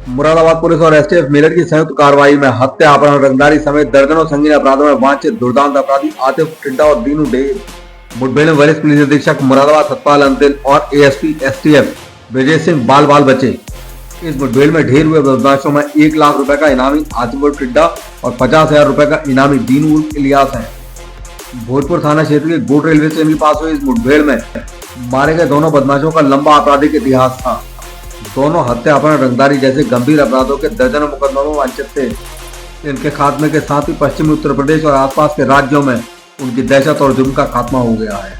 Moradabad police और STF Meerut की संयुक्त कार्रवाई में हत्या, अपहरण, रंगदारी समेत दर्जनों संगीन अपराधों में वांछित दुर्दांत अपराधी आतिफ टिड्डा और दीनू ढेर मुठभेड़ में वरिष्ठ पुलिस अधीक्षक मुरादाबाद सतपाल अंतिल और एएसपी एसटीएफ विजय सिंह बाल बाल बचे। इस मुठभेड़ में ढेर हुए बदमाशों में 1 लाख रुपए का इनामी आतिफ टिड्डा और 50,000 रुपए का इनामी दीनू इलियास है। भोजपुर थाना क्षेत्र के गोट रेलवे स्टेशन के पास हुई इस मुठभेड़ में मारे गए दोनों बदमाशों का लंबा आपराधिक इतिहास था। दोनों हत्या, अपहरण, रंगदारी जैसे गंभीर अपराधों के दर्जनों मुकदमों में वांछित थे। इनके खात्मे के साथ ही पश्चिमी उत्तर प्रदेश और आसपास के राज्यों में उनकी दहशत और जुर्म का खात्मा हो गया है।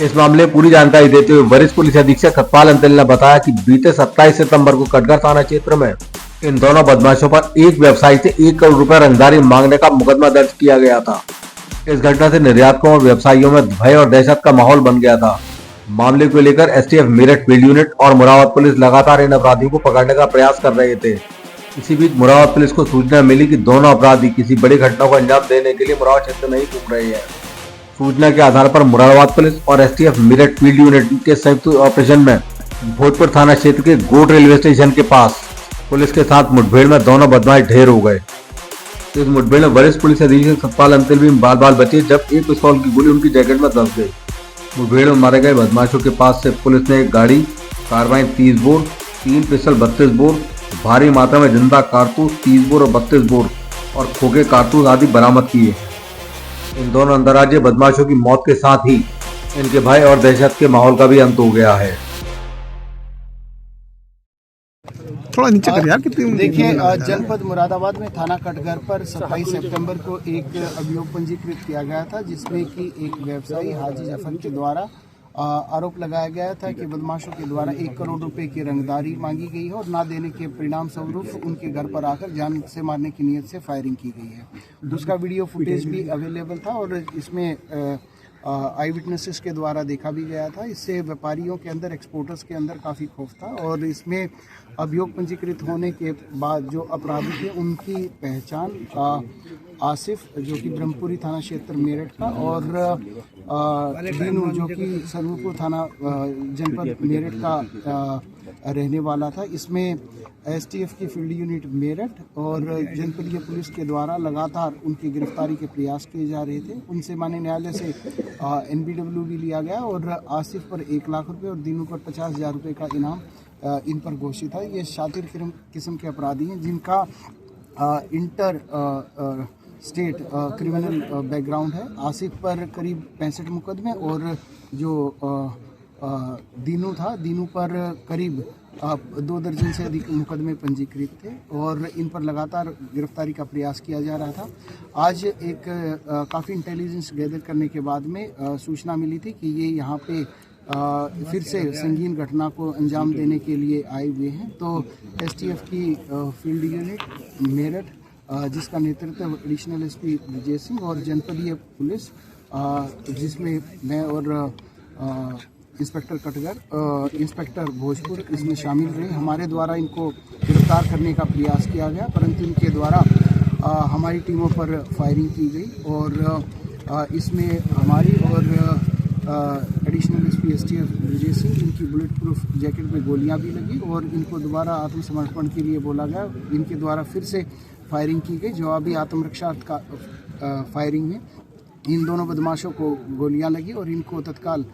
इस मामले में पूरी जानकारी देते हुए वरिष्ठ पुलिस अधीक्षक सतपाल अंतिल ने बताया कि बीते 27 सितंबर को कटघर थाना क्षेत्र में इन दोनों बदमाशों पर एक व्यवसायी से 1 करोड़ रुपए रंगदारी मांगने का मुकदमा दर्ज किया गया था। इस घटना से निर्यातकों और व्यवसायियों में भय और दहशत का माहौल बन गया था। मामले को लेकर एसटीएफ मेरठ फील्ड यूनिट और मुरादाबाद पुलिस लगातार इन अपराधियों को पकड़ने का प्रयास कर रहे थे। इसी बीच मुरादाबाद पुलिस को सूचना मिली कि दोनों अपराधी किसी बड़ी घटना को अंजाम देने के लिए मुरादाबाद क्षेत्र में ही घूम रहे हैं। सूचना के आधार पर मुरादाबाद पुलिस और एसटीएफ मेरठ फील्ड यूनिट के संयुक्त ऑपरेशन में भोजपुर थाना क्षेत्र के गोट रेलवे स्टेशन के पास पुलिस के साथ मुठभेड़ में दोनों बदमाश ढेर हो गए। इस मुठभेड़ में वरिष्ठ पुलिस अधीक्षक सतपाल अंतिल भी बाल बाल बचे, जब एक पिस्तौल की गोली उनकी जैकेट में दब गई। मुठभेड़ में मारे गए बदमाशों के पास से पुलिस ने एक गाड़ी, कार्बाइन 30 बोर, 3 पिस्टल 32 बोर, भारी मात्रा में जिंदा कारतूस 30 बोर और 32 बोर और खोखे कारतूस आदि बरामद किए। इन दोनों अंतर्राज्यीय बदमाशों की मौत के साथ ही इनके भय और दहशत के माहौल का भी अंत हो गया है। थोड़ा नीचे कर यार। कितनी देखिए, जनपद मुरादाबाद में थाना कटघर पर 27 सितंबर को एक अभियोग पंजीकृत किया गया था, जिसमें कि एक व्यवसायी हाजी जफर के द्वारा आरोप लगाया गया था कि बदमाशों के द्वारा 1 करोड़ रुपए की रंगदारी मांगी गई है और ना देने के परिणाम स्वरूप उनके घर पर आकर जान से मारने की नीयत से फायरिंग की गई है। उसका वीडियो फुटेज भी अवेलेबल था और इसमें आई विटनेसेस के द्वारा देखा भी गया था। इससे व्यापारियों के अंदर, एक्सपोर्टर्स के अंदर काफ़ी खौफ था और इसमें अभियोग पंजीकृत होने के बाद जो अपराधी थे उनकी पहचान आसिफ, जो कि ब्रह्मपुरी थाना क्षेत्र मेरठ का, और दीनू, जो कि सरवपुर थाना जनपद मेरठ का रहने वाला था। इसमें एसटीएफ की फील्ड यूनिट मेरठ और जनपदीय पुलिस के द्वारा लगातार उनकी गिरफ्तारी के प्रयास किए जा रहे थे। उनसे माननीय न्यायालय से एनबीडब्ल्यू भी लिया गया और आसिफ पर 1 लाख रुपए और दीनू पर 50,000 रुपए का इनाम इन पर घोषित है। ये शातिर किस्म के अपराधी हैं जिनका इंटर स्टेट क्रिमिनल बैकग्राउंड है। आसिफ पर करीब 65 मुकदमे और जो दीनू था, दीनू पर करीब 2 दर्जन से अधिक मुकदमे पंजीकृत थे और इन पर लगातार गिरफ्तारी का प्रयास किया जा रहा था। आज एक काफ़ी इंटेलिजेंस गैदर करने के बाद में सूचना मिली थी कि ये यहाँ पे फिर से संगीन घटना को अंजाम देने के लिए आए हुए हैं। तो एसटीएफ की फील्ड यूनिट मेरठ, जिसका नेतृत्व एडिशनल एसपी विजय सिंह और जनपदीय पुलिस, जिसमें मैं और इंस्पेक्टर कटघर, इंस्पेक्टर भोजपुर इसमें शामिल रहे। हमारे द्वारा इनको गिरफ्तार करने का प्रयास किया गया, परंतु इनके द्वारा हमारी टीमों पर फायरिंग की गई और इसमें हमारी और additional SP STF Vijay Singh, इनकी बुलेट प्रूफ जैकेट में गोलियां भी लगी और इनको दोबारा आत्मसमर्पण के लिए बोला गया। इनके द्वारा फिर से फायरिंग की गई। जवाबी आत्मरक्षा का फायरिंग में इन दोनों बदमाशों को गोलियां लगी और इनको तत्काल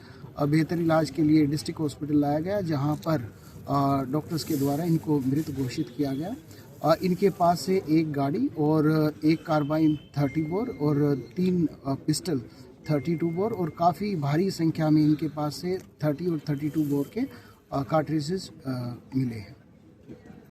बेहतर इलाज के लिए डिस्ट्रिक्ट हॉस्पिटल लाया गया, जहां पर डॉक्टर्स के द्वारा इनको मृत घोषित किया गया। इनके पास से एक गाड़ी और एक कार्बाइन 30 बोर और 3 पिस्टल 32 बोर और काफ़ी भारी संख्या में इनके पास से 30 और 32 बोर के कार्ट्रिजेस मिले हैं।